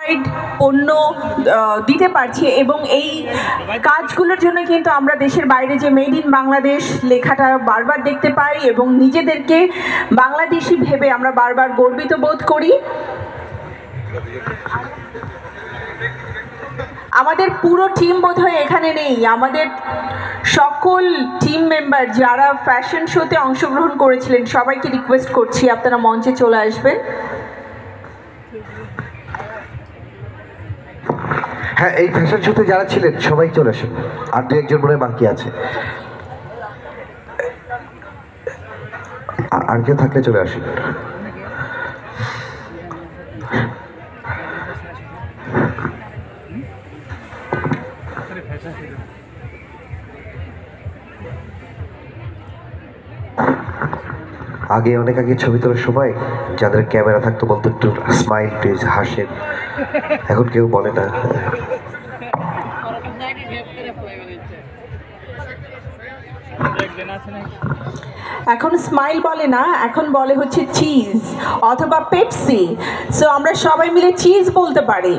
Qualified পণ্য দিতে পারছি, এবং এই কাজগুলোর জন্য কিন্তু আমরা দেশের বাইরে যে মেড ইন বাংলাদেশ লেখাটা বারবার দেখতে পাই এবং নিজেদেরকে বাংলাদেশি ভেবে আমরা বারবার গর্বিত বোধ করি। আমাদের পুরো টিম বোধহয় এখানে নেই, আমাদের সকল টিম মেম্বার যারা ফ্যাশন শোতে অংশগ্রহণ করেছিলেন সবাইকে রিকোয়েস্ট করছি আপনারা মঞ্চে চলে আসবেন। হ্যাঁ, এই ফ্যাশন শোতে যারা ছিলেন সবাই চলে আসুন, আর দু একজন মনে বাকি আছে, আর কেউ থাকলে চলে আসুন। আগে অনেক আগে ছবি তোলার সময় যাদের ক্যামেরা থাকতো বলতো একটু স্মাইল প্লিজ, হাসেন, এখন কেউ বলে না। এখন স্মাইল বলে না, এখন বলে হচ্ছে চিজ অথবা পেপসি। সো আমরা সবাই মিলে চিজ বলতে পারি।